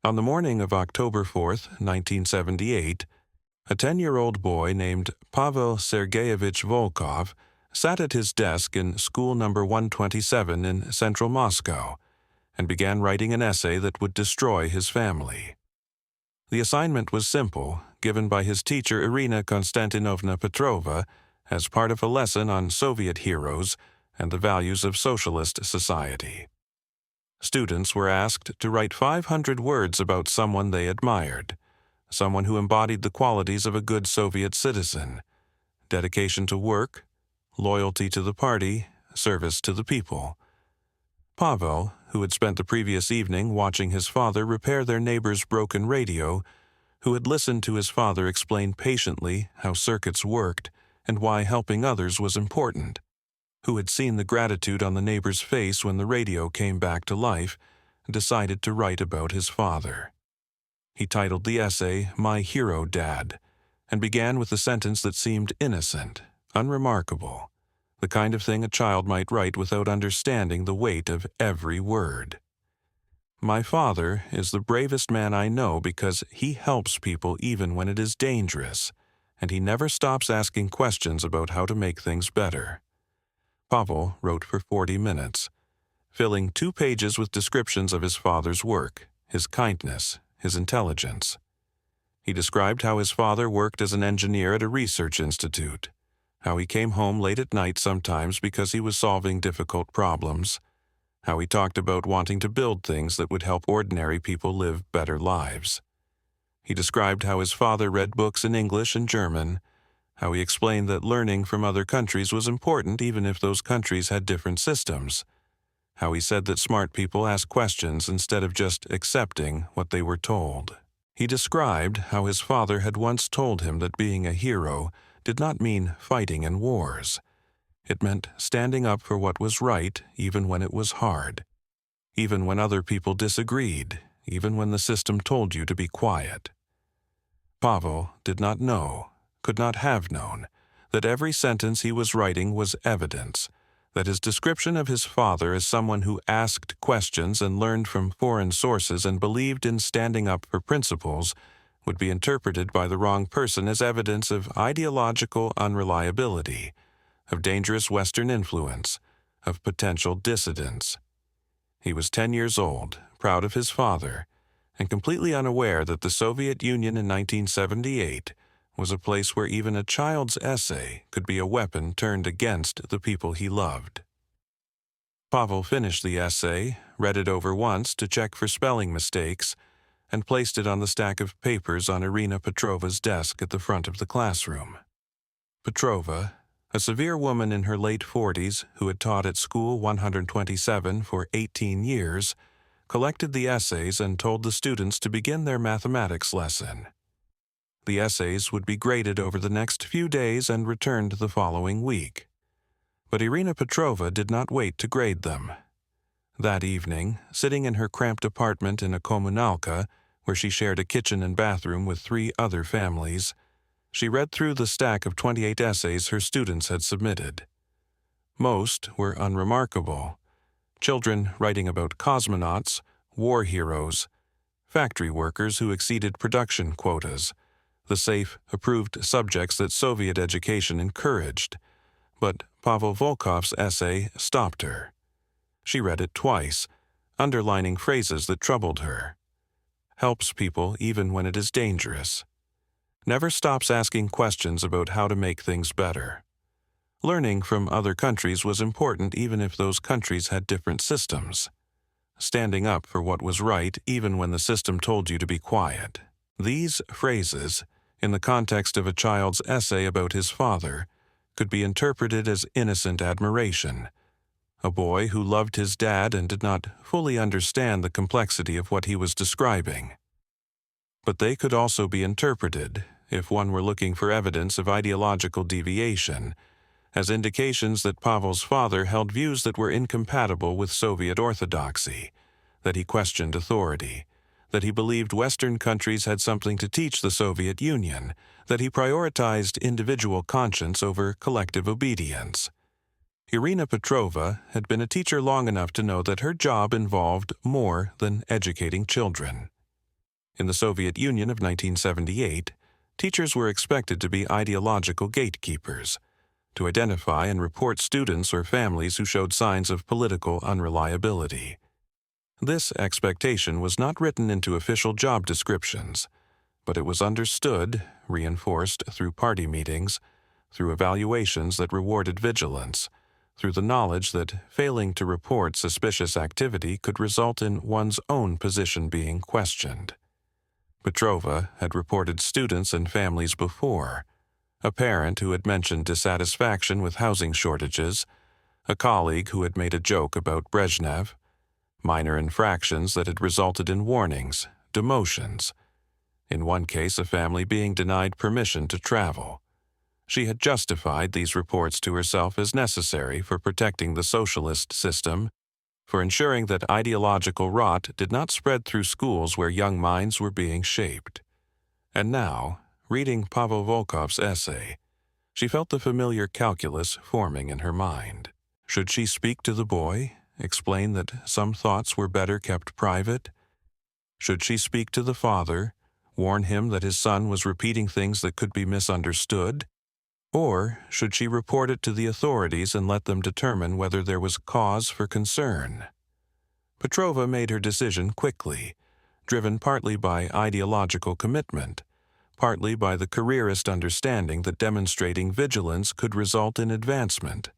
On the morning of October 4th, 1978, a 10-year-old boy named Pavel Sergeyevich Volkov sat at his desk in school number 127 in central Moscow and began writing an essay that would destroy his family. The assignment was simple, given by his teacher Irina Konstantinovna Petrova as part of a lesson on Soviet heroes and the values of socialist society. Students were asked to write 500 words about someone they admired, someone who embodied the qualities of a good Soviet citizen: dedication to work, loyalty to the party, service to the people. Pavel, who had spent the previous evening watching his father repair their neighbor's broken radio, who had listened to his father explain patiently how circuits worked and why helping others was important, who had seen the gratitude on the neighbor's face when the radio came back to life, decided to write about his father. He titled the essay, "My Hero Dad," and began with a sentence that seemed innocent, unremarkable, the kind of thing a child might write without understanding the weight of every word. "My father is the bravest man I know because he helps people even when it is dangerous, and he never stops asking questions about how to make things better." Pavel wrote for 40 minutes, filling 2 pages with descriptions of his father's work, his kindness, his intelligence. He described how his father worked as an engineer at a research institute, how he came home late at night sometimes because he was solving difficult problems, how he talked about wanting to build things that would help ordinary people live better lives. He described how his father read books in English and German, how he explained that learning from other countries was important even if those countries had different systems, how he said that smart people ask questions instead of just accepting what they were told. He described how his father had once told him that being a hero did not mean fighting in wars. It meant standing up for what was right even when it was hard, even when other people disagreed, even when the system told you to be quiet. Pavel did not know, could not have known, that every sentence he was writing was evidence, that his description of his father as someone who asked questions and learned from foreign sources and believed in standing up for principles would be interpreted by the wrong person as evidence of ideological unreliability, of dangerous Western influence, of potential dissidence. He was 10 years old, proud of his father, and completely unaware that the Soviet Union in 1978 was a place where even a child's essay could be a weapon turned against the people he loved. Pavel finished the essay, read it over once to check for spelling mistakes, and placed it on the stack of papers on Irina Petrova's desk at the front of the classroom. Petrova, a severe woman in her late 40s who had taught at School 127 for 18 years, collected the essays and told the students to begin their mathematics lesson. The essays would be graded over the next few days and returned the following week. But Irina Petrova did not wait to grade them. That evening, sitting in her cramped apartment in a kommunalka, where she shared a kitchen and bathroom with 3 other families, she read through the stack of 28 essays her students had submitted. Most were unremarkable. Children writing about cosmonauts, war heroes, factory workers who exceeded production quotas, the safe, approved subjects that Soviet education encouraged. But Pavel Volkov's essay stopped her. She read it twice, underlining phrases that troubled her. Helps people even when it is dangerous. Never stops asking questions about how to make things better. Learning from other countries was important even if those countries had different systems. Standing up for what was right even when the system told you to be quiet. These phrases, in the context of a child's essay about his father, could be interpreted as innocent admiration. A boy who loved his dad and did not fully understand the complexity of what he was describing. But they could also be interpreted, if one were looking for evidence of ideological deviation, as indications that Pavel's father held views that were incompatible with Soviet orthodoxy, that he questioned authority, that he believed Western countries had something to teach the Soviet Union, that he prioritized individual conscience over collective obedience. Irina Petrova had been a teacher long enough to know that her job involved more than educating children. In the Soviet Union of 1978, teachers were expected to be ideological gatekeepers, to identify and report students or families who showed signs of political unreliability. This expectation was not written into official job descriptions, but it was understood, reinforced through party meetings, through evaluations that rewarded vigilance, through the knowledge that failing to report suspicious activity could result in one's own position being questioned. Petrova had reported students and families before, a parent who had mentioned dissatisfaction with housing shortages, a colleague who had made a joke about Brezhnev, minor infractions that had resulted in warnings, demotions. In one case, a family being denied permission to travel. She had justified these reports to herself as necessary for protecting the socialist system, for ensuring that ideological rot did not spread through schools where young minds were being shaped. And now, reading Pavel Volkov's essay, she felt the familiar calculus forming in her mind. Should she speak to the boy, explain that some thoughts were better kept private? Should she speak to the father, warn him that his son was repeating things that could be misunderstood? Or should she report it to the authorities and let them determine whether there was cause for concern? Petrova made her decision quickly, driven partly by ideological commitment, partly by the careerist understanding that demonstrating vigilance could result in advancement,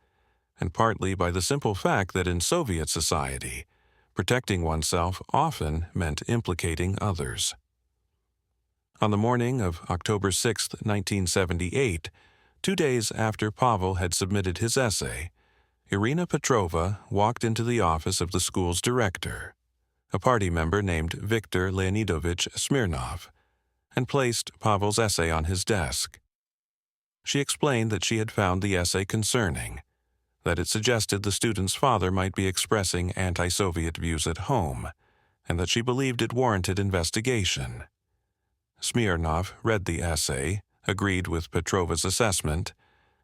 and partly by the simple fact that in Soviet society, protecting oneself often meant implicating others. On the morning of October 6, 1978, 2 days after Pavel had submitted his essay, Irina Petrova walked into the office of the school's director, a party member named Viktor Leonidovich Smirnov, and placed Pavel's essay on his desk. She explained that she had found the essay concerning, that it suggested the student's father might be expressing anti-Soviet views at home, and that she believed it warranted investigation. Smirnov read the essay, agreed with Petrova's assessment,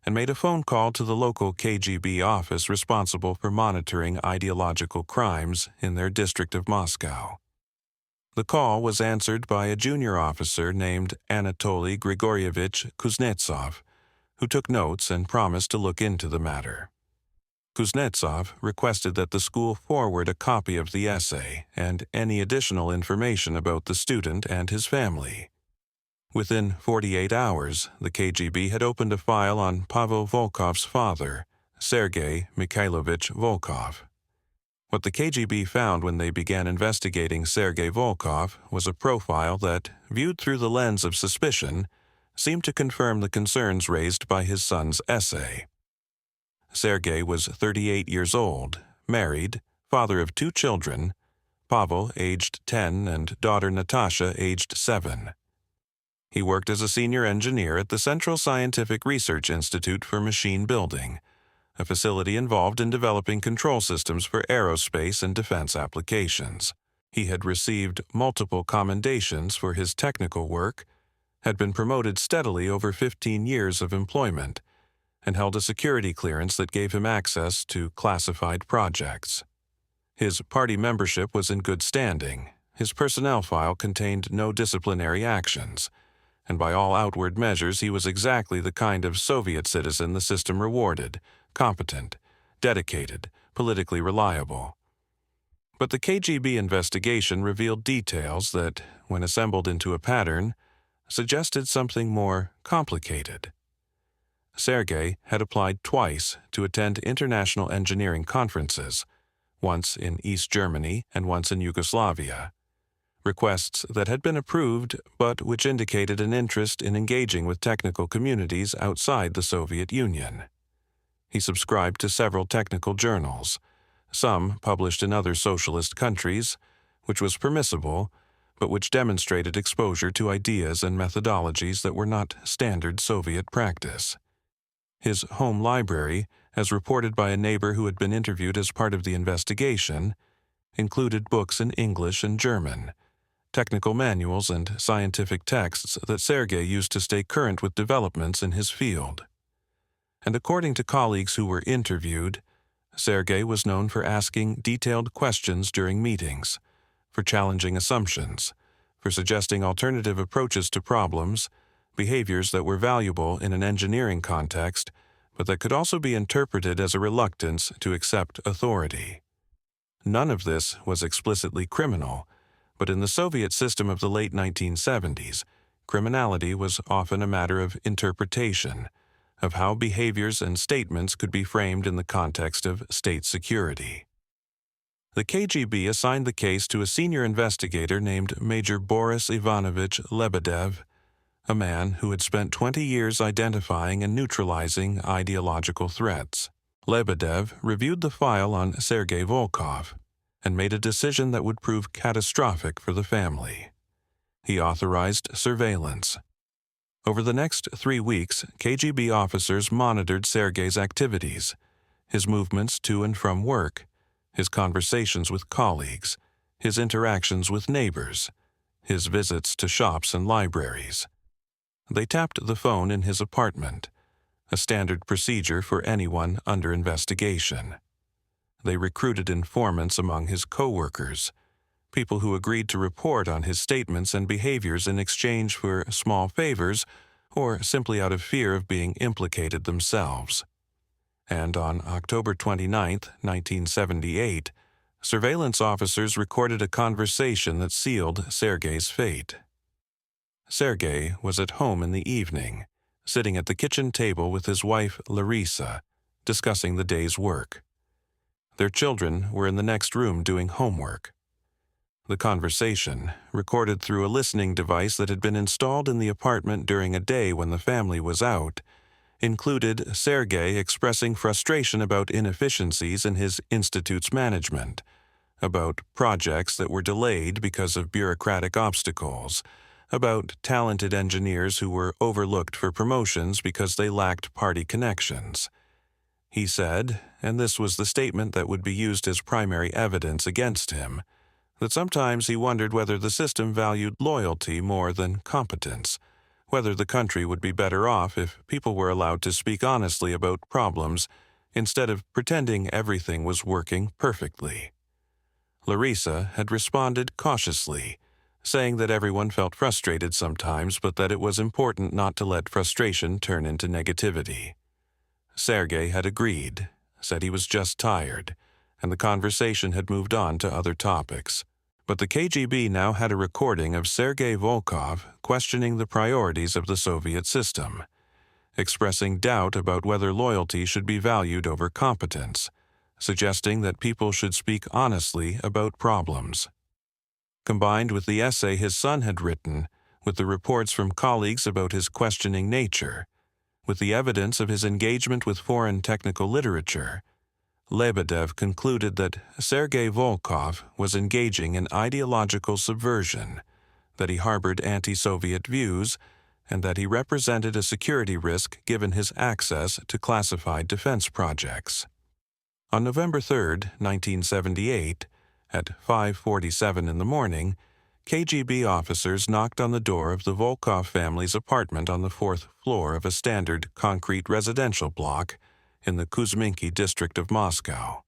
and made a phone call to the local KGB office responsible for monitoring ideological crimes in their district of Moscow. The call was answered by a junior officer named Anatoly Grigoryevich Kuznetsov, who took notes and promised to look into the matter. Kuznetsov requested that the school forward a copy of the essay and any additional information about the student and his family. Within 48 hours, the KGB had opened a file on Pavel Volkov's father, Sergei Mikhailovich Volkov. What the KGB found when they began investigating Sergei Volkov was a profile that, viewed through the lens of suspicion, seemed to confirm the concerns raised by his son's essay. Sergei was 38 years old, married, father of 2 children, Pavel, aged 10, and daughter Natasha, aged 7. He worked as a senior engineer at the Central Scientific Research Institute for Machine Building, a facility involved in developing control systems for aerospace and defense applications. He had received multiple commendations for his technical work, had been promoted steadily over 15 years of employment, and held a security clearance that gave him access to classified projects. His party membership was in good standing. His personnel file contained no disciplinary actions, and by all outward measures he was exactly the kind of Soviet citizen the system rewarded, competent, dedicated, politically reliable. But the KGB investigation revealed details that, when assembled into a pattern, suggested something more complicated. Sergei had applied twice to attend international engineering conferences, once in East Germany and once in Yugoslavia. Requests that had been approved but which indicated an interest in engaging with technical communities outside the Soviet Union. He subscribed to several technical journals, some published in other socialist countries, which was permissible, but which demonstrated exposure to ideas and methodologies that were not standard Soviet practice. His home library, as reported by a neighbor who had been interviewed as part of the investigation, included books in English and German, technical manuals and scientific texts that Sergei used to stay current with developments in his field. And according to colleagues who were interviewed, Sergei was known for asking detailed questions during meetings, for challenging assumptions, for suggesting alternative approaches to problems, behaviors that were valuable in an engineering context, but that could also be interpreted as a reluctance to accept authority. None of this was explicitly criminal, but in the Soviet system of the late 1970s, criminality was often a matter of interpretation, of how behaviors and statements could be framed in the context of state security. The KGB assigned the case to a senior investigator named Major Boris Ivanovich Lebedev, a man who had spent 20 years identifying and neutralizing ideological threats. Lebedev reviewed the file on Sergei Volkov and made a decision that would prove catastrophic for the family. He authorized surveillance. Over the next 3 weeks, KGB officers monitored Sergei's activities, his movements to and from work, his conversations with colleagues, his interactions with neighbors, his visits to shops and libraries. They tapped the phone in his apartment, a standard procedure for anyone under investigation. They recruited informants among his co-workers, people who agreed to report on his statements and behaviors in exchange for small favors or simply out of fear of being implicated themselves. And on October 29, 1978, surveillance officers recorded a conversation that sealed Sergei's fate. Sergei was at home in the evening, sitting at the kitchen table with his wife Larisa, discussing the day's work. Their children were in the next room doing homework. The conversation, recorded through a listening device that had been installed in the apartment during a day when the family was out, included Sergei expressing frustration about inefficiencies in his institute's management, about projects that were delayed because of bureaucratic obstacles, about talented engineers who were overlooked for promotions because they lacked party connections. He said, and this was the statement that would be used as primary evidence against him, that sometimes he wondered whether the system valued loyalty more than competence, whether the country would be better off if people were allowed to speak honestly about problems instead of pretending everything was working perfectly. Larisa had responded cautiously, saying that everyone felt frustrated sometimes, but that it was important not to let frustration turn into negativity. Sergei had agreed, said he was just tired, and the conversation had moved on to other topics. But the KGB now had a recording of Sergei Volkov questioning the priorities of the Soviet system, expressing doubt about whether loyalty should be valued over competence, suggesting that people should speak honestly about problems. Combined with the essay his son had written, with the reports from colleagues about his questioning nature, with the evidence of his engagement with foreign technical literature, Lebedev concluded that Sergei Volkov was engaging in ideological subversion, that he harbored anti-Soviet views, and that he represented a security risk given his access to classified defense projects. On November 3, 1978, at 5:47 in the morning, KGB officers knocked on the door of the Volkov family's apartment on the 4th floor of a standard concrete residential block in the Kuzminki district of Moscow.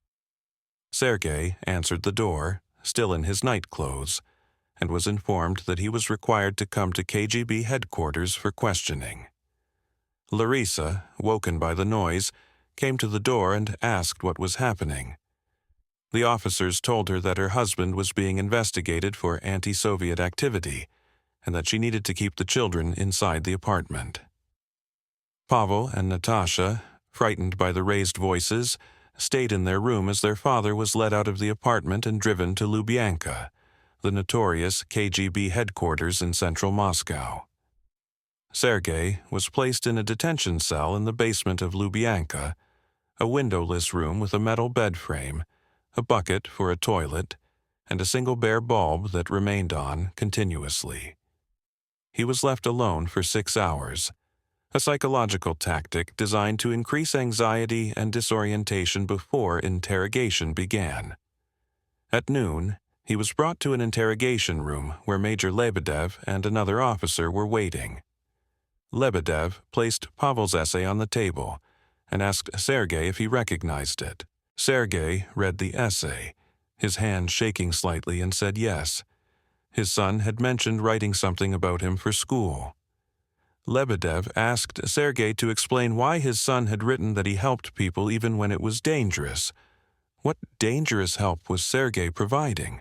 Sergei answered the door, still in his night clothes, and was informed that he was required to come to KGB headquarters for questioning. Larisa, woken by the noise, came to the door and asked what was happening. The officers told her that her husband was being investigated for anti-Soviet activity and that she needed to keep the children inside the apartment. Pavel and Natasha, frightened by the raised voices, stayed in their room as their father was led out of the apartment and driven to Lubyanka, the notorious KGB headquarters in central Moscow. Sergei was placed in a detention cell in the basement of Lubyanka, a windowless room with a metal bed frame, a bucket for a toilet, and a single bare bulb that remained on continuously. He was left alone for 6 hours, a psychological tactic designed to increase anxiety and disorientation before interrogation began. At noon, he was brought to an interrogation room where Major Lebedev and another officer were waiting. Lebedev placed Pavel's essay on the table and asked Sergei if he recognized it. Sergei read the essay, his hand shaking slightly, and said yes. His son had mentioned writing something about him for school. Lebedev asked Sergei to explain why his son had written that he helped people even when it was dangerous. What dangerous help was Sergei providing?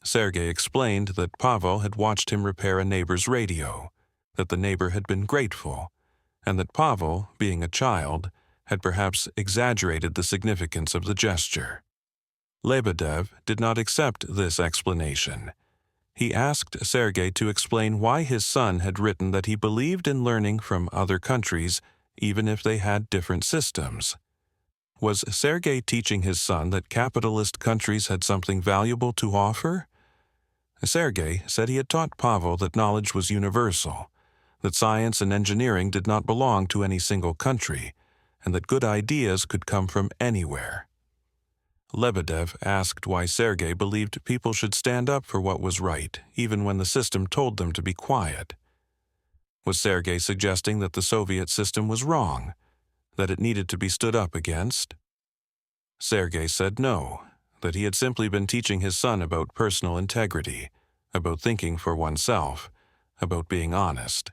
Sergei explained that Pavel had watched him repair a neighbor's radio, that the neighbor had been grateful, and that Pavel, being a child, had perhaps exaggerated the significance of the gesture. Lebedev did not accept this explanation. He asked Sergei to explain why his son had written that he believed in learning from other countries, even if they had different systems. Was Sergei teaching his son that capitalist countries had something valuable to offer? Sergei said he had taught Pavel that knowledge was universal, that science and engineering did not belong to any single country, and that good ideas could come from anywhere. Lebedev asked why Sergei believed people should stand up for what was right, even when the system told them to be quiet. Was Sergei suggesting that the Soviet system was wrong, that it needed to be stood up against? Sergei said no, that he had simply been teaching his son about personal integrity, about thinking for oneself, about being honest.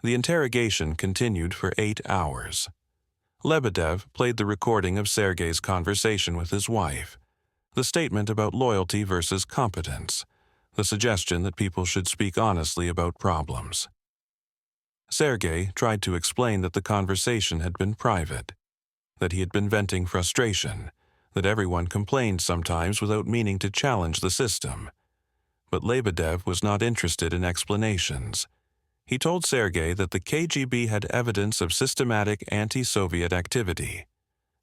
The interrogation continued for 8 hours. Lebedev played the recording of Sergei's conversation with his wife, the statement about loyalty versus competence, the suggestion that people should speak honestly about problems. Sergei tried to explain that the conversation had been private, that he had been venting frustration, that everyone complained sometimes without meaning to challenge the system. But Lebedev was not interested in explanations. He told Sergei that the KGB had evidence of systematic anti-Soviet activity,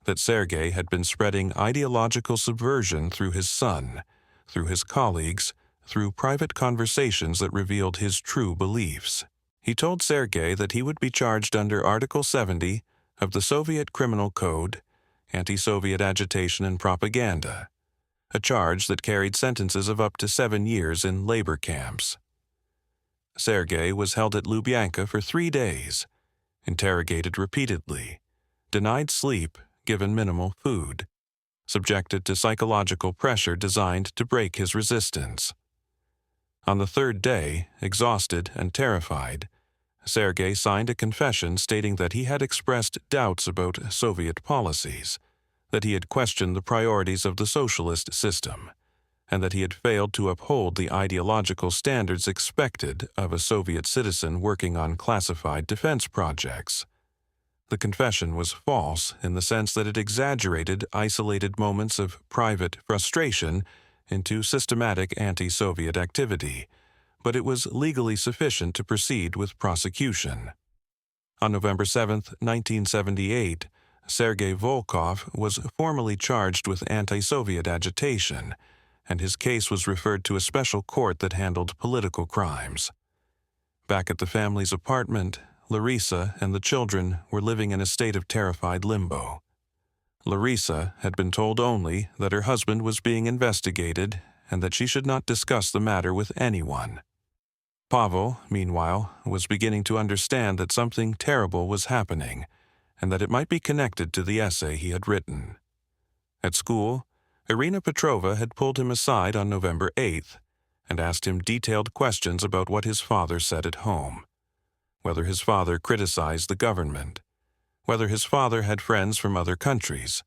that Sergei had been spreading ideological subversion through his son, through his colleagues, through private conversations that revealed his true beliefs. He told Sergei that he would be charged under Article 70 of the Soviet Criminal Code, anti-Soviet agitation and propaganda, a charge that carried sentences of up to 7 years in labor camps. Sergei was held at Lubyanka for 3 days, interrogated repeatedly, denied sleep, given minimal food, subjected to psychological pressure designed to break his resistance. On the 3rd day, exhausted and terrified, Sergei signed a confession stating that he had expressed doubts about Soviet policies, that he had questioned the priorities of the socialist system, and that he had failed to uphold the ideological standards expected of a Soviet citizen working on classified defense projects. The confession was false in the sense that it exaggerated isolated moments of private frustration into systematic anti-Soviet activity, but it was legally sufficient to proceed with prosecution. On November 7, 1978, Sergei Volkov was formally charged with anti-Soviet agitation, and his case was referred to a special court that handled political crimes. Back at the family's apartment, Larisa and the children were living in a state of terrified limbo. Larisa had been told only that her husband was being investigated and that she should not discuss the matter with anyone. Pavel, meanwhile, was beginning to understand that something terrible was happening and that it might be connected to the essay he had written. At school, Irina Petrova had pulled him aside on November 8th and asked him detailed questions about what his father said at home, whether his father criticized the government, whether his father had friends from other countries,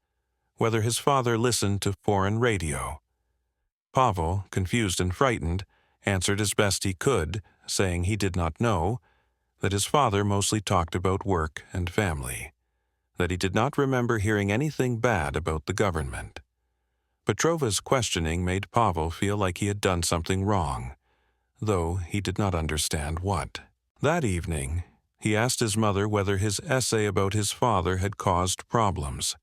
whether his father listened to foreign radio. Pavel, confused and frightened, answered as best he could, saying he did not know, that his father mostly talked about work and family, that he did not remember hearing anything bad about the government. Petrova's questioning made Pavel feel like he had done something wrong, though he did not understand what. That evening, he asked his mother whether his essay about his father had caused problems.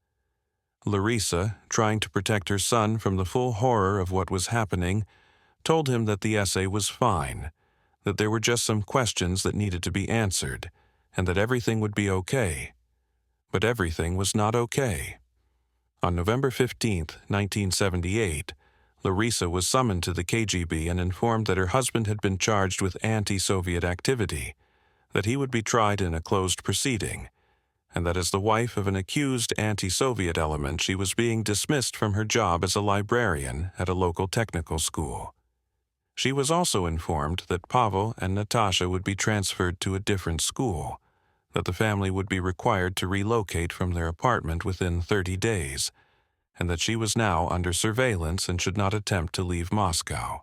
Larisa, trying to protect her son from the full horror of what was happening, told him that the essay was fine, that there were just some questions that needed to be answered, and that everything would be okay. But everything was not okay. On November 15, 1978, Larisa was summoned to the KGB and informed that her husband had been charged with anti-Soviet activity, that he would be tried in a closed proceeding, and that as the wife of an accused anti-Soviet element, she was being dismissed from her job as a librarian at a local technical school. She was also informed that Pavel and Natasha would be transferred to a different school, that the family would be required to relocate from their apartment within 30 days, and that she was now under surveillance and should not attempt to leave Moscow.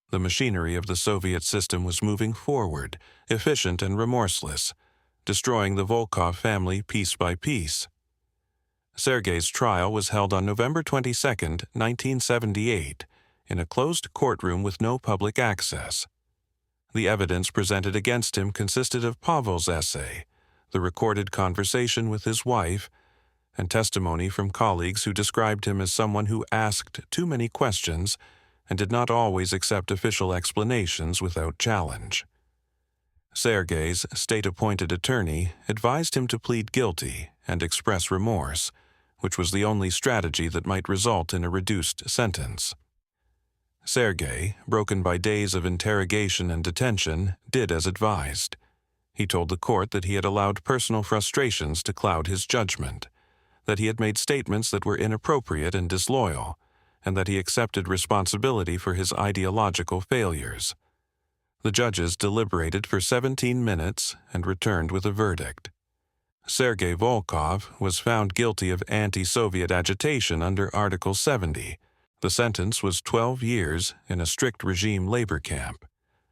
The machinery of the Soviet system was moving forward, efficient and remorseless, destroying the Volkov family piece by piece. Sergei's trial was held on November 22, 1978, in a closed courtroom with no public access. The evidence presented against him consisted of Pavel's essay, the recorded conversation with his wife, and testimony from colleagues who described him as someone who asked too many questions and did not always accept official explanations without challenge. Sergei's state-appointed attorney advised him to plead guilty and express remorse, which was the only strategy that might result in a reduced sentence. Sergei, broken by days of interrogation and detention, did as advised. He told the court that he had allowed personal frustrations to cloud his judgment, that he had made statements that were inappropriate and disloyal, and that he accepted responsibility for his ideological failures. The judges deliberated for 17 minutes and returned with a verdict. Sergei Volkov was found guilty of anti-Soviet agitation under Article 70. The sentence was 12 years in a strict regime labor camp,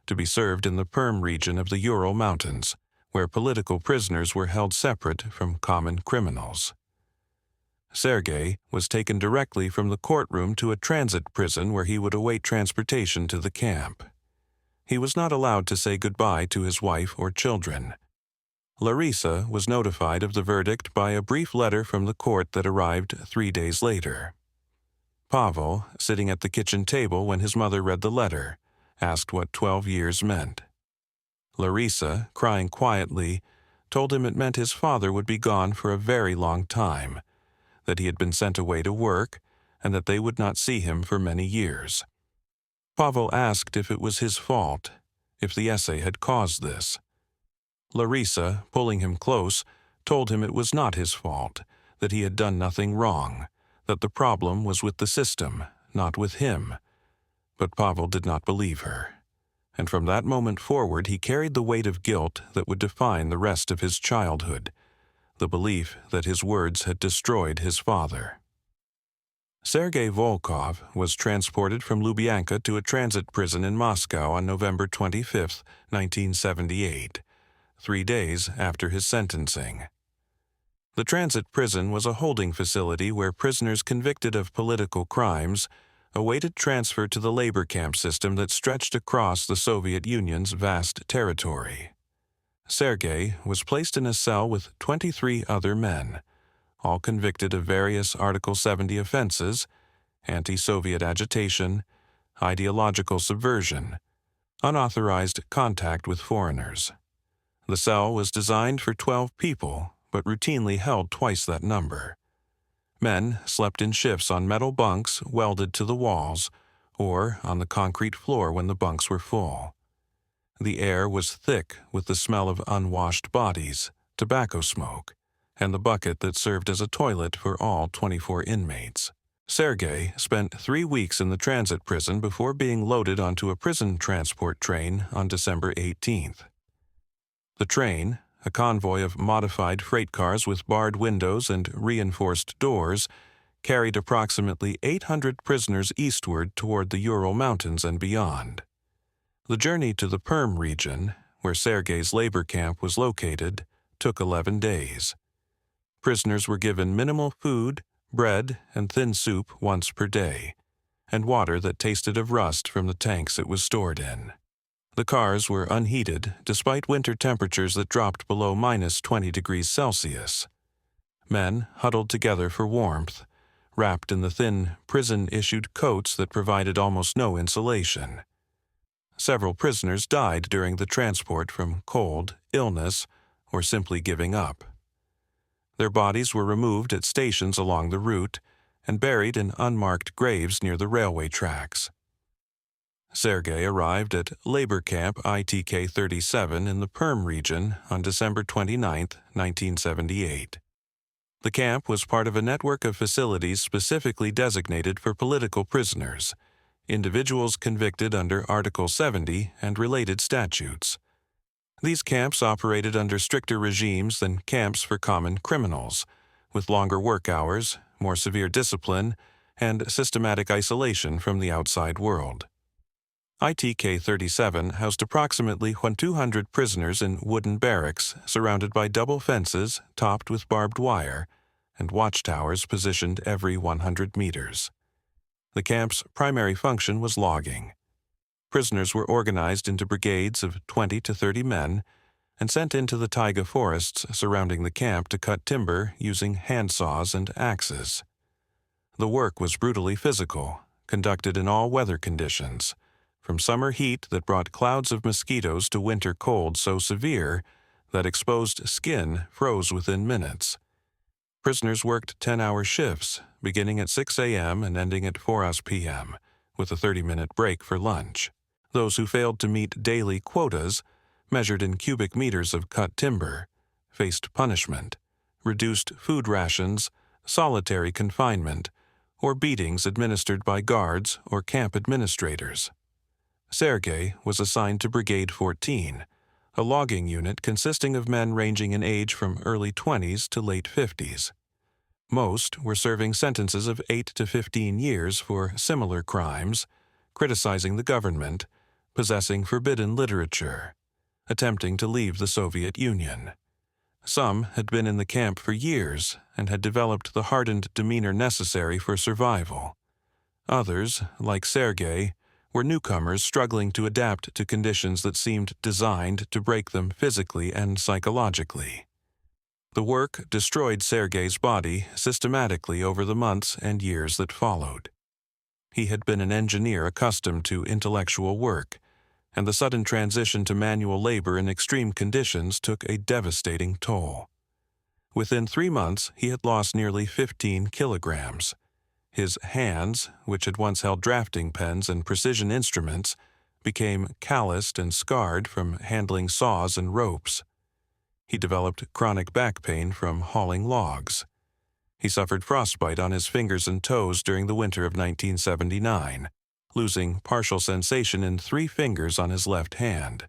to be served in the Perm region of the Ural Mountains, where political prisoners were held separate from common criminals. Sergei was taken directly from the courtroom to a transit prison where he would await transportation to the camp. He was not allowed to say goodbye to his wife or children. Larisa was notified of the verdict by a brief letter from the court that arrived 3 days later. Pavel, sitting at the kitchen table when his mother read the letter, asked what 12 years meant. Larisa, crying quietly, told him it meant his father would be gone for a very long time, that he had been sent away to work, and that they would not see him for many years. Pavel asked if it was his fault, if the essay had caused this. Larisa, pulling him close, told him it was not his fault, that he had done nothing wrong, that the problem was with the system, not with him. But Pavel did not believe her, and from that moment forward he carried the weight of guilt that would define the rest of his childhood, the belief that his words had destroyed his father. Sergei Volkov was transported from Lubyanka to a transit prison in Moscow on November 25, 1978, 3 days after his sentencing. The transit prison was a holding facility where prisoners convicted of political crimes awaited transfer to the labor camp system that stretched across the Soviet Union's vast territory. Sergei was placed in a cell with 23 other men, all convicted of various Article 70 offenses: anti-Soviet agitation, ideological subversion, unauthorized contact with foreigners. The cell was designed for 12 people, but routinely held twice that number. Men slept in shifts on metal bunks welded to the walls, or on the concrete floor when the bunks were full. The air was thick with the smell of unwashed bodies, tobacco smoke, and the bucket that served as a toilet for all 24 inmates. Sergei spent 3 weeks in the transit prison before being loaded onto a prison transport train on December 18th. The train, a convoy of modified freight cars with barred windows and reinforced doors, carried approximately 800 prisoners eastward toward the Ural Mountains and beyond. The journey to the Perm region, where Sergei's labor camp was located, took 11 days. Prisoners were given minimal food, bread, and thin soup once per day, and water that tasted of rust from the tanks it was stored in. The cars were unheated despite winter temperatures that dropped below -20 degrees Celsius. Men huddled together for warmth, wrapped in the thin, prison-issued coats that provided almost no insulation. Several prisoners died during the transport from cold, illness, or simply giving up. Their bodies were removed at stations along the route and buried in unmarked graves near the railway tracks. Sergei arrived at Labor Camp ITK 37 in the Perm region on December 29, 1978. The camp was part of a network of facilities specifically designated for political prisoners, individuals convicted under Article 70 and related statutes. These camps operated under stricter regimes than camps for common criminals, with longer work hours, more severe discipline, and systematic isolation from the outside world. ITK 37 housed approximately 200 prisoners in wooden barracks surrounded by double fences topped with barbed wire and watchtowers positioned every 100 meters. The camp's primary function was logging. Prisoners were organized into brigades of 20 to 30 men and sent into the taiga forests surrounding the camp to cut timber using handsaws and axes. The work was brutally physical, conducted in all weather conditions, from summer heat that brought clouds of mosquitoes to winter cold so severe that exposed skin froze within minutes. Prisoners worked 10-hour shifts, beginning at 6 a.m. and ending at 4 p.m., with a 30-minute break for lunch. Those who failed to meet daily quotas, measured in cubic meters of cut timber, faced punishment, reduced food rations, solitary confinement, or beatings administered by guards or camp administrators. Sergei was assigned to Brigade 14, a logging unit consisting of men ranging in age from early 20s to late 50s. Most were serving sentences of 8 to 15 years for similar crimes, criticizing the government, possessing forbidden literature, attempting to leave the Soviet Union. Some had been in the camp for years and had developed the hardened demeanor necessary for survival. Others, like Sergei, were newcomers struggling to adapt to conditions that seemed designed to break them physically and psychologically. The work destroyed Sergei's body systematically over the months and years that followed. He had been an engineer accustomed to intellectual work, and the sudden transition to manual labor in extreme conditions took a devastating toll. Within 3 months, he had lost nearly 15 kilograms. His hands, which had once held drafting pens and precision instruments, became calloused and scarred from handling saws and ropes. He developed chronic back pain from hauling logs. He suffered frostbite on his fingers and toes during the winter of 1979, losing partial sensation in 3 fingers on his left hand.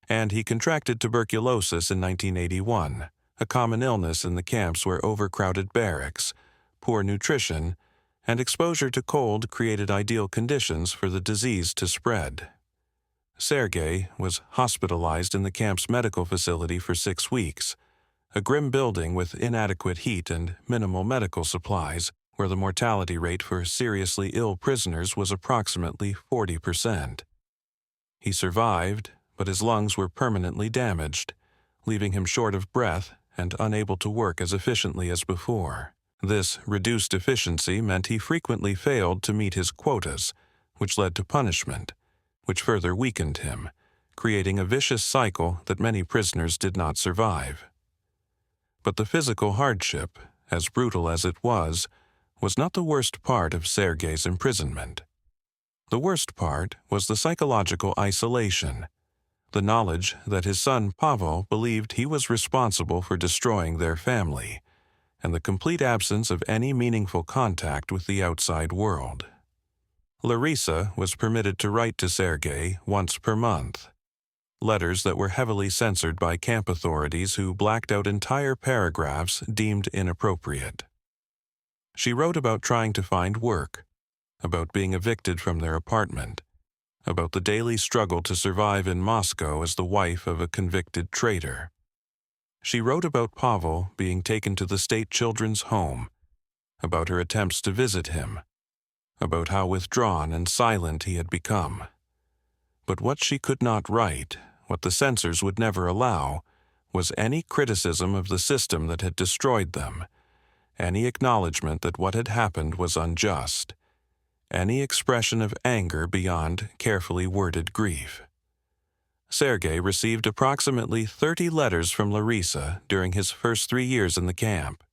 And he contracted tuberculosis in 1981, a common illness in the camps where overcrowded barracks, poor nutrition, and exposure to cold created ideal conditions for the disease to spread. Sergei was hospitalized in the camp's medical facility for 6 weeks, a grim building with inadequate heat and minimal medical supplies, where the mortality rate for seriously ill prisoners was approximately 40%. He survived, but his lungs were permanently damaged, leaving him short of breath and unable to work as efficiently as before. This reduced efficiency meant he frequently failed to meet his quotas, which led to punishment, which further weakened him, creating a vicious cycle that many prisoners did not survive. But the physical hardship, as brutal as it was not the worst part of Sergei's imprisonment. The worst part was the psychological isolation, the knowledge that his son Pavel believed he was responsible for destroying their family, and the complete absence of any meaningful contact with the outside world. Larisa was permitted to write to Sergei once per month, letters that were heavily censored by camp authorities who blacked out entire paragraphs deemed inappropriate. She wrote about trying to find work, about being evicted from their apartment, about the daily struggle to survive in Moscow as the wife of a convicted traitor. She wrote about Pavel being taken to the state children's home, about her attempts to visit him, about how withdrawn and silent he had become. But what she could not write, what the censors would never allow, was any criticism of the system that had destroyed them, any acknowledgement that what had happened was unjust, any expression of anger beyond carefully worded grief. Sergei received approximately 30 letters from Larisa during his first 3 years in the camp,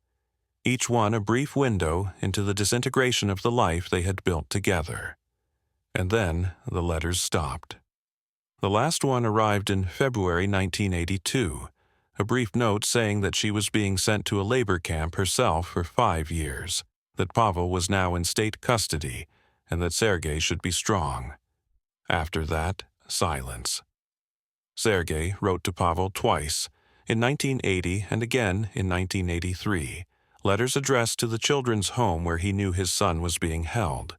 each one a brief window into the disintegration of the life they had built together. And then the letters stopped. The last one arrived in February 1982, a brief note saying that she was being sent to a labor camp herself for 5 years, that Pavel was now in state custody, and that Sergei should be strong. After that, silence. Sergei wrote to Pavel twice, in 1980 and again in 1983, letters addressed to the children's home where he knew his son was being held.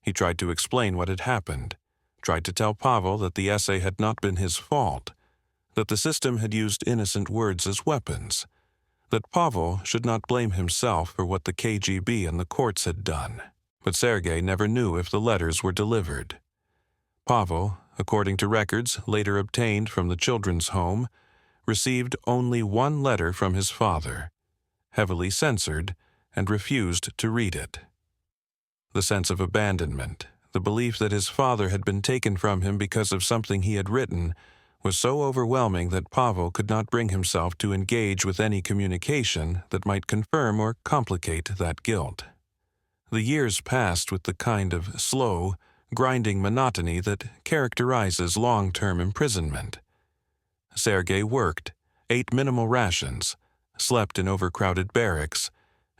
He tried to explain what had happened, tried to tell Pavel that the essay had not been his fault, that the system had used innocent words as weapons, that Pavel should not blame himself for what the KGB and the courts had done. But Sergei never knew if the letters were delivered. Pavel, according to records later obtained from the children's home, received only one letter from his father, heavily censored, and refused to read it. The sense of abandonment, the belief that his father had been taken from him because of something he had written, was so overwhelming that Pavel could not bring himself to engage with any communication that might confirm or complicate that guilt. The years passed with the kind of slow, grinding monotony that characterizes long-term imprisonment. Sergei worked, ate minimal rations, slept in overcrowded barracks,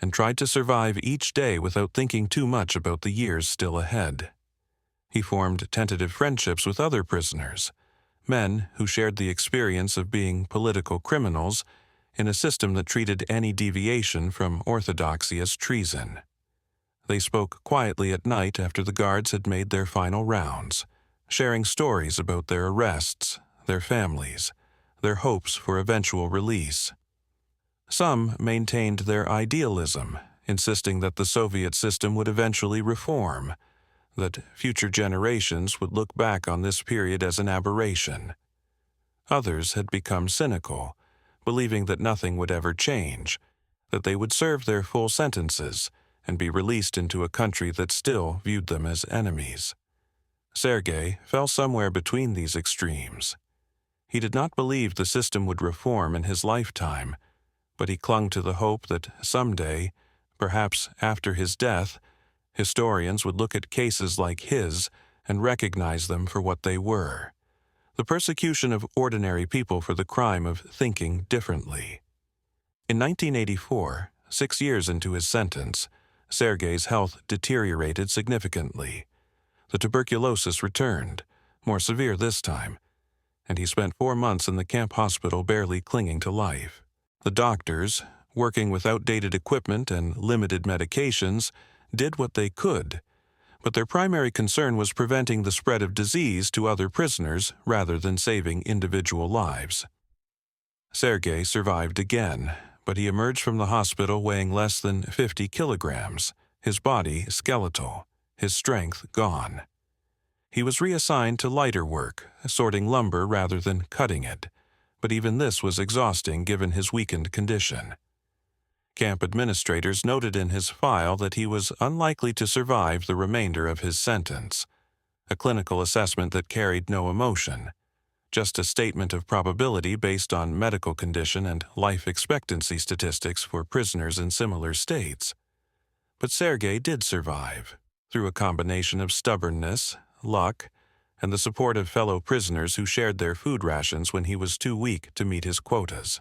and tried to survive each day without thinking too much about the years still ahead. He formed tentative friendships with other prisoners, men who shared the experience of being political criminals in a system that treated any deviation from orthodoxy as treason. They spoke quietly at night after the guards had made their final rounds, sharing stories about their arrests, their families, their hopes for eventual release. Some maintained their idealism, insisting that the Soviet system would eventually reform, that future generations would look back on this period as an aberration. Others had become cynical, believing that nothing would ever change, that they would serve their full sentences and be released into a country that still viewed them as enemies. Sergei fell somewhere between these extremes. He did not believe the system would reform in his lifetime, but he clung to the hope that someday, perhaps after his death, historians would look at cases like his and recognize them for what they were: the persecution of ordinary people for the crime of thinking differently. In 1984, 6 years into his sentence, Sergei's health deteriorated significantly. The tuberculosis returned, more severe this time, and he spent 4 months in the camp hospital barely clinging to life. The doctors, working with outdated equipment and limited medications, did what they could, but their primary concern was preventing the spread of disease to other prisoners rather than saving individual lives. Sergei survived again, but he emerged from the hospital weighing less than 50 kilograms, his body skeletal, his strength gone. He was reassigned to lighter work, sorting lumber rather than cutting it, but even this was exhausting given his weakened condition. Camp administrators noted in his file that he was unlikely to survive the remainder of his sentence, a clinical assessment that carried no emotion, just a statement of probability based on medical condition and life expectancy statistics for prisoners in similar states. But Sergei did survive, through a combination of stubbornness, luck, and the support of fellow prisoners who shared their food rations when he was too weak to meet his quotas.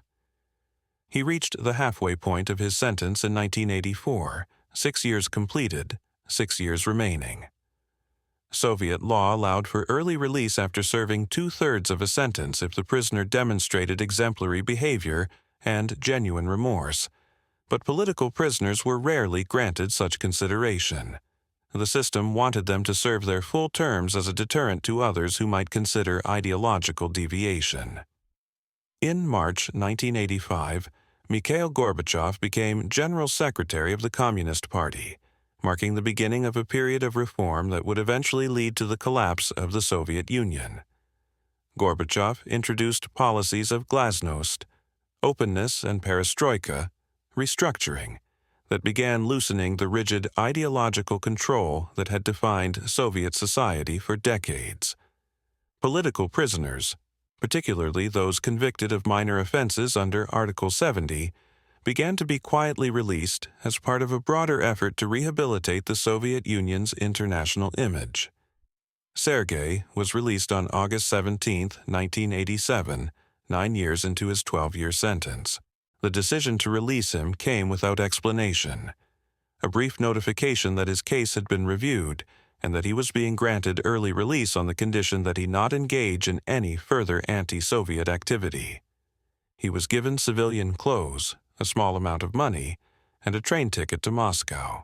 He reached the halfway point of his sentence in 1984, 6 years completed, 6 years remaining. Soviet law allowed for early release after serving 2/3 of a sentence if the prisoner demonstrated exemplary behavior and genuine remorse, but political prisoners were rarely granted such consideration. The system wanted them to serve their full terms as a deterrent to others who might consider ideological deviation. In March 1985, Mikhail Gorbachev became General Secretary of the Communist Party, marking the beginning of a period of reform that would eventually lead to the collapse of the Soviet Union. Gorbachev introduced policies of glasnost, openness and perestroika, restructuring, that began loosening the rigid ideological control that had defined Soviet society for decades. Political prisoners, particularly those convicted of minor offenses under Article 70, began to be quietly released as part of a broader effort to rehabilitate the Soviet Union's international image. Sergei was released on August 17, 1987, 9 years into his 12-year sentence. The decision to release him came without explanation. A brief notification that his case had been reviewed and that he was being granted early release on the condition that he not engage in any further anti-Soviet activity. He was given civilian clothes, a small amount of money, and a train ticket to Moscow.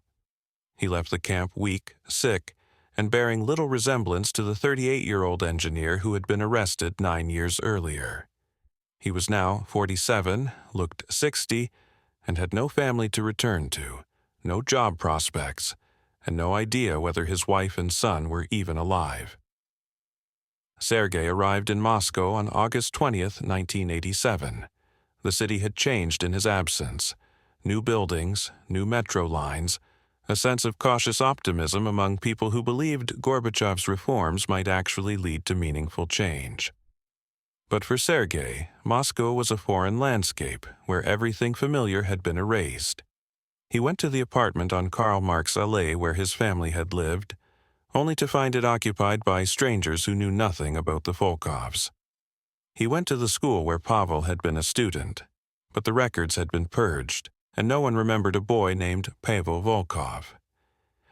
He left the camp weak, sick, and bearing little resemblance to the 38-year-old engineer who had been arrested 9 years earlier. He was now 47, looked 60, and had no family to return to, no job prospects, and no idea whether his wife and son were even alive. Sergei arrived in Moscow on August 20th, 1987. The city had changed in his absence. New buildings, new metro lines, a sense of cautious optimism among people who believed Gorbachev's reforms might actually lead to meaningful change. But for Sergei, Moscow was a foreign landscape where everything familiar had been erased. He went to the apartment on Karl Marx Alley where his family had lived, only to find it occupied by strangers who knew nothing about the Volkovs. He went to the school where Pavel had been a student, but the records had been purged, and no one remembered a boy named Pavel Volkov.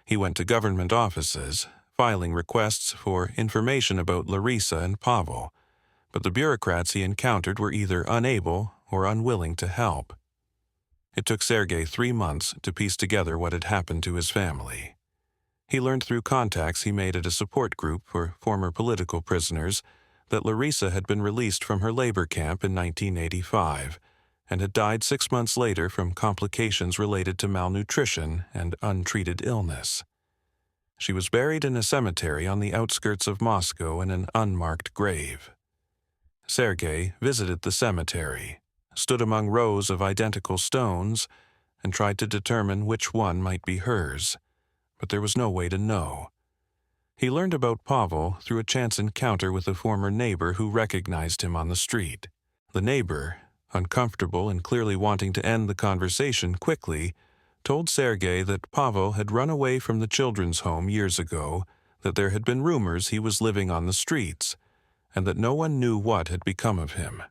He went to government offices, filing requests for information about Larisa and Pavel, but the bureaucrats he encountered were either unable or unwilling to help. It took Sergei 3 months to piece together what had happened to his family. He learned through contacts he made at a support group for former political prisoners that Larisa had been released from her labor camp in 1985 and had died 6 months later from complications related to malnutrition and untreated illness. She was buried in a cemetery on the outskirts of Moscow in an unmarked grave. Sergei visited the cemetery, stood among rows of identical stones, and tried to determine which one might be hers, but there was no way to know. He learned about Pavel through a chance encounter with a former neighbor who recognized him on the street. The neighbor, uncomfortable and clearly wanting to end the conversation quickly, told Sergei that Pavel had run away from the children's home years ago, that there had been rumors he was living on the streets, and that no one knew what had become of him.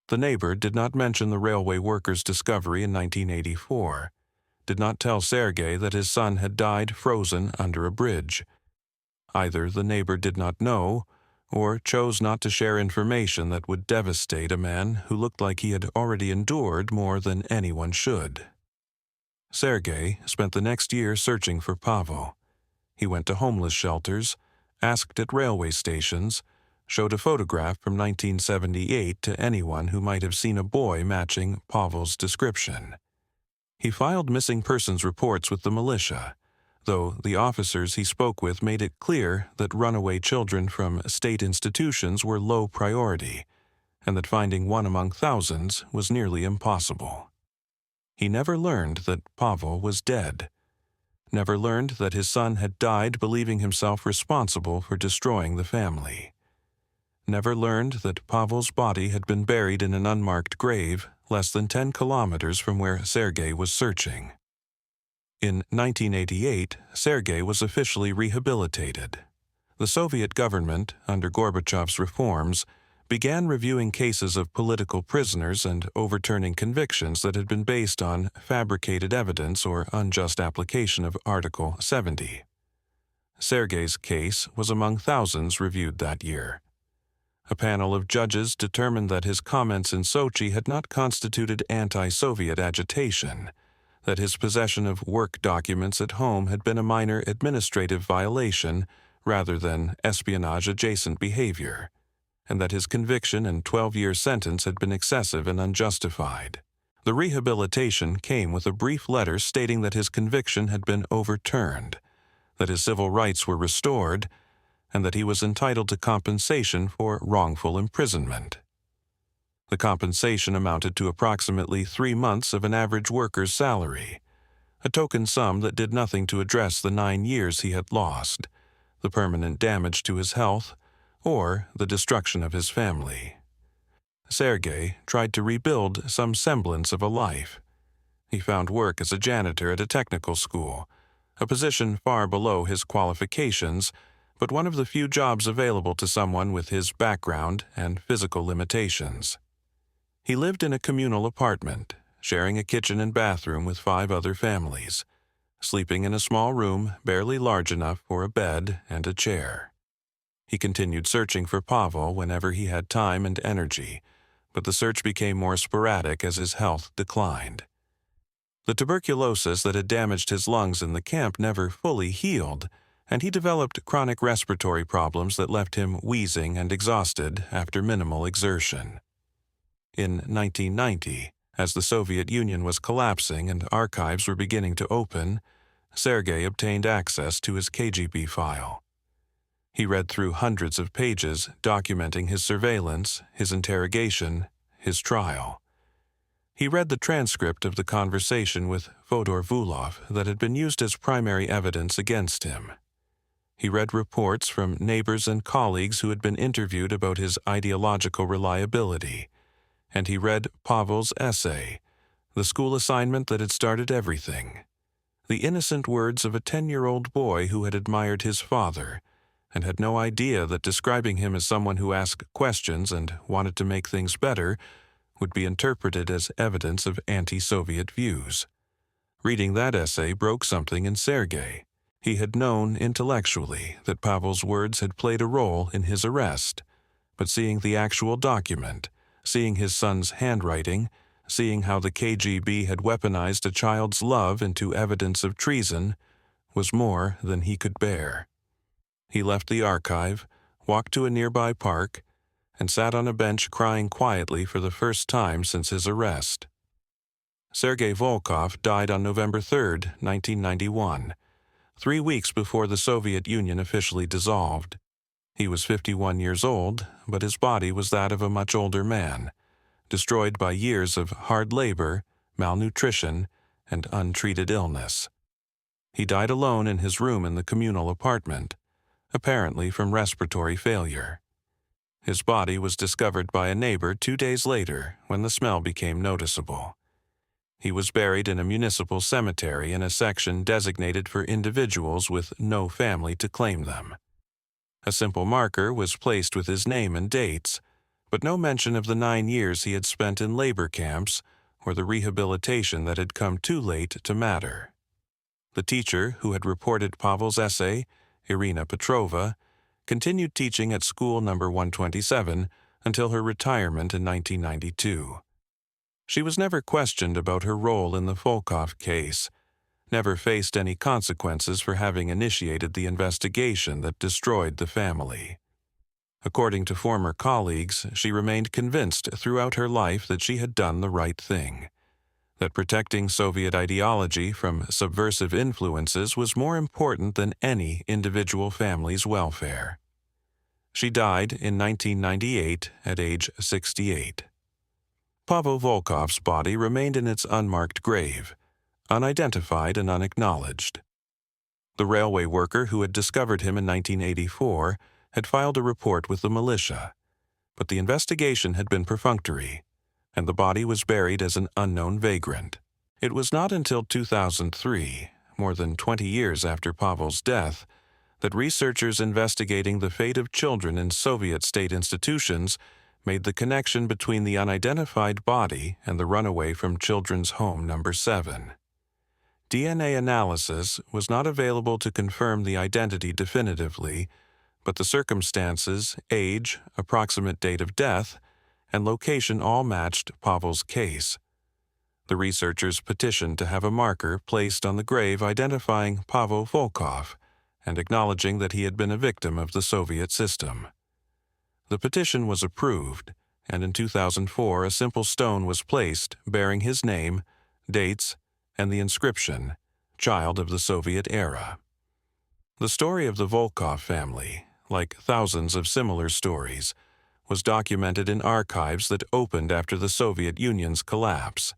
The neighbor did not mention the railway workers' discovery in 1984, did not tell Sergei that his son had died frozen under a bridge. Either the neighbor did not know, or chose not to share information that would devastate a man who looked like he had already endured more than anyone should. Sergei spent the next year searching for Pavel. He went to homeless shelters, asked at railway stations, showed a photograph from 1978 to anyone who might have seen a boy matching Pavel's description. He filed missing persons reports with the militia, though the officers he spoke with made it clear that runaway children from state institutions were low priority, and that finding one among thousands was nearly impossible. He never learned that Pavel was dead, never learned that his son had died believing himself responsible for destroying the family, never learned that Pavel's body had been buried in an unmarked grave less than 10 kilometers from where Sergei was searching. In 1988, Sergei was officially rehabilitated. The Soviet government, under Gorbachev's reforms, began reviewing cases of political prisoners and overturning convictions that had been based on fabricated evidence or unjust application of Article 70. Sergei's case was among thousands reviewed that year. A panel of judges determined that his comments in Sochi had not constituted anti-Soviet agitation, that his possession of work documents at home had been a minor administrative violation rather than espionage-adjacent behavior, and that his conviction and 12-year sentence had been excessive and unjustified. The rehabilitation came with a brief letter stating that his conviction had been overturned, that his civil rights were restored, and that he was entitled to compensation for wrongful imprisonment. The compensation amounted to approximately 3 months of an average worker's salary, a token sum that did nothing to address the 9 years he had lost, the permanent damage to his health, or the destruction of his family. Sergei tried to rebuild some semblance of a life. He found work as a janitor at a technical school, a position far below his qualifications, but one of the few jobs available to someone with his background and physical limitations. He lived in a communal apartment, sharing a kitchen and bathroom with 5 other families, sleeping in a small room barely large enough for a bed and a chair. He continued searching for Pavel whenever he had time and energy, but the search became more sporadic as his health declined. The tuberculosis that had damaged his lungs in the camp never fully healed, and he developed chronic respiratory problems that left him wheezing and exhausted after minimal exertion. In 1990, as the Soviet Union was collapsing and archives were beginning to open, Sergei obtained access to his KGB file. He read through hundreds of pages documenting his surveillance, his interrogation, his trial. He read the transcript of the conversation with Fyodor Vulov that had been used as primary evidence against him. He read reports from neighbors and colleagues who had been interviewed about his ideological reliability, and he read Pavel's essay, the school assignment that had started everything. The innocent words of a 10-year-old boy who had admired his father and had no idea that describing him as someone who asked questions and wanted to make things better would be interpreted as evidence of anti-Soviet views. Reading that essay broke something in Sergei. He had known intellectually that Pavel's words had played a role in his arrest, but seeing the actual document, seeing his son's handwriting, seeing how the KGB had weaponized a child's love into evidence of treason, was more than he could bear. He left the archive, walked to a nearby park, and sat on a bench crying quietly for the first time since his arrest. Sergei Volkov died on November 3, 1991, 3 weeks before the Soviet Union officially dissolved. He was 51 years old, but his body was that of a much older man, destroyed by years of hard labor, malnutrition, and untreated illness. He died alone in his room in the communal apartment, apparently from respiratory failure. His body was discovered by a neighbor 2 days later when the smell became noticeable. He was buried in a municipal cemetery in a section designated for individuals with no family to claim them. A simple marker was placed with his name and dates, but no mention of the 9 years he had spent in labor camps or the rehabilitation that had come too late to matter. The teacher who had reported Pavel's essay, Irina Petrova, continued teaching at school number 127 until her retirement in 1992. She was never questioned about her role in the Volkov case, never faced any consequences for having initiated the investigation that destroyed the family. According to former colleagues, she remained convinced throughout her life that she had done the right thing, that protecting Soviet ideology from subversive influences was more important than any individual family's welfare. She died in 1998 at age 68. Pavel Volkov's body remained in its unmarked grave, unidentified and unacknowledged. The railway worker who had discovered him in 1984 had filed a report with the militia, but the investigation had been perfunctory, and the body was buried as an unknown vagrant. It was not until 2003, more than 20 years after Pavel's death, that researchers investigating the fate of children in Soviet state institutions made the connection between the unidentified body and the runaway from Children's Home Number 7. DNA analysis was not available to confirm the identity definitively, but the circumstances, age, approximate date of death, and location all matched Pavel's case. The researchers petitioned to have a marker placed on the grave identifying Pavel Volkov and acknowledging that he had been a victim of the Soviet system. The petition was approved, and in 2004 a simple stone was placed bearing his name, dates, and the inscription, "Child of the Soviet Era." The story of the Volkov family, like thousands of similar stories, was documented in archives that opened after the Soviet Union's collapse.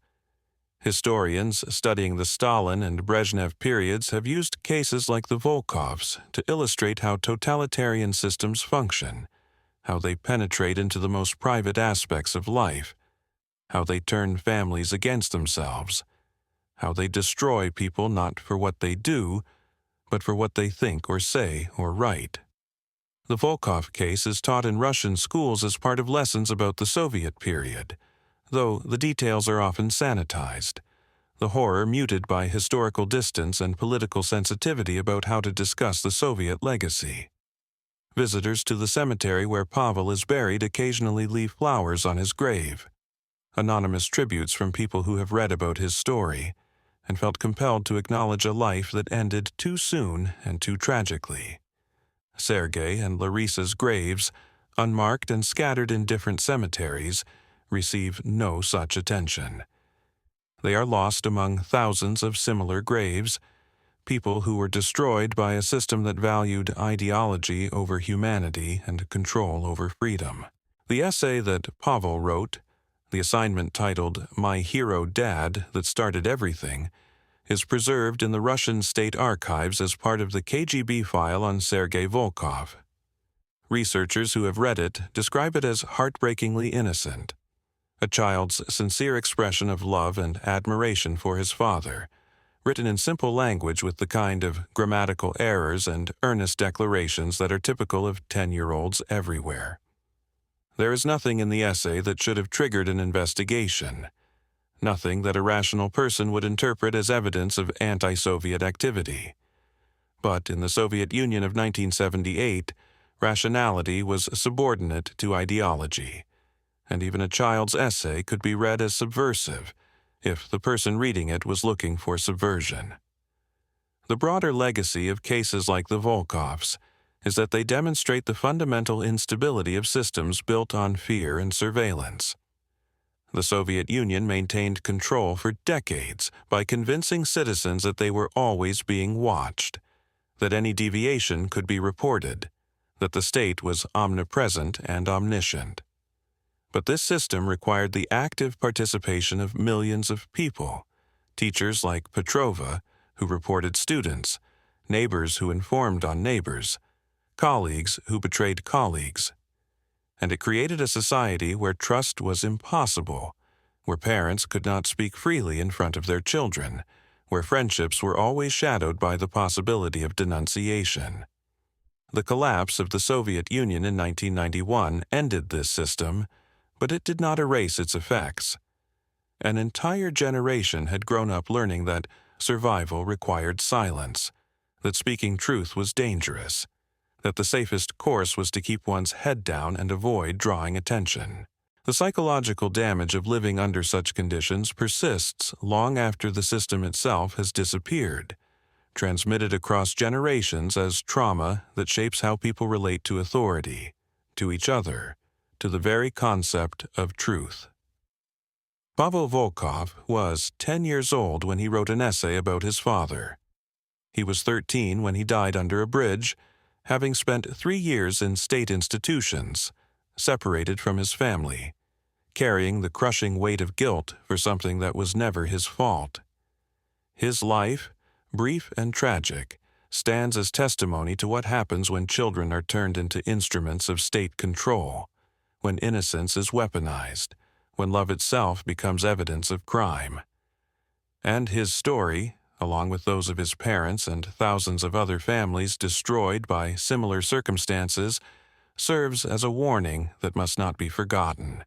Historians studying the Stalin and Brezhnev periods have used cases like the Volkovs to illustrate how totalitarian systems function, how they penetrate into the most private aspects of life, how they turn families against themselves, how they destroy people not for what they do, but for what they think or say or write. The Volkov case is taught in Russian schools as part of lessons about the Soviet period, though the details are often sanitized. the horror muted by historical distance and political sensitivity about how to discuss the Soviet legacy. Visitors to the cemetery where Pavel is buried occasionally leave flowers on his grave, anonymous tributes from people who have read about his story and felt compelled to acknowledge a life that ended too soon and too tragically. Sergei and Larissa's graves, unmarked and scattered in different cemeteries, receive no such attention. They are lost among thousands of similar graves, people who were destroyed by a system that valued ideology over humanity and control over freedom. The essay that Pavel wrote, the assignment titled "My Hero Dad That Started Everything," is preserved in the Russian state archives as part of the KGB file on Sergei Volkov. Researchers who have read it describe it as heartbreakingly innocent, a child's sincere expression of love and admiration for his father, written in simple language with the kind of grammatical errors and earnest declarations that are typical of 10-year-olds everywhere. There is nothing in the essay that should have triggered an investigation, nothing that a rational person would interpret as evidence of anti-Soviet activity. But in the Soviet Union of 1978, rationality was subordinate to ideology, and even a child's essay could be read as subversive if the person reading it was looking for subversion. The broader legacy of cases like the Volkovs is that they demonstrate the fundamental instability of systems built on fear and surveillance. The Soviet Union maintained control for decades by convincing citizens that they were always being watched, that any deviation could be reported, that the state was omnipresent and omniscient. But this system required the active participation of millions of people, teachers like Petrova, who reported students, neighbors who informed on neighbors, colleagues who betrayed colleagues. And it created a society where trust was impossible, where parents could not speak freely in front of their children, where friendships were always shadowed by the possibility of denunciation. The collapse of the Soviet Union in 1991 ended this system, but it did not erase its effects. An entire generation had grown up learning that survival required silence, that speaking truth was dangerous, that the safest course was to keep one's head down and avoid drawing attention. The psychological damage of living under such conditions persists long after the system itself has disappeared, transmitted across generations as trauma that shapes how people relate to authority, to each other, to the very concept of truth. Pavel Volkov was 10 years old when he wrote an essay about his father. He was 13 when he died under a bridge, having spent 3 years in state institutions, separated from his family, carrying the crushing weight of guilt for something that was never his fault. His life, brief and tragic, stands as testimony to what happens when children are turned into instruments of state control, when innocence is weaponized, when love itself becomes evidence of crime. And his story, along with those of his parents and thousands of other families destroyed by similar circumstances, serves as a warning that must not be forgotten.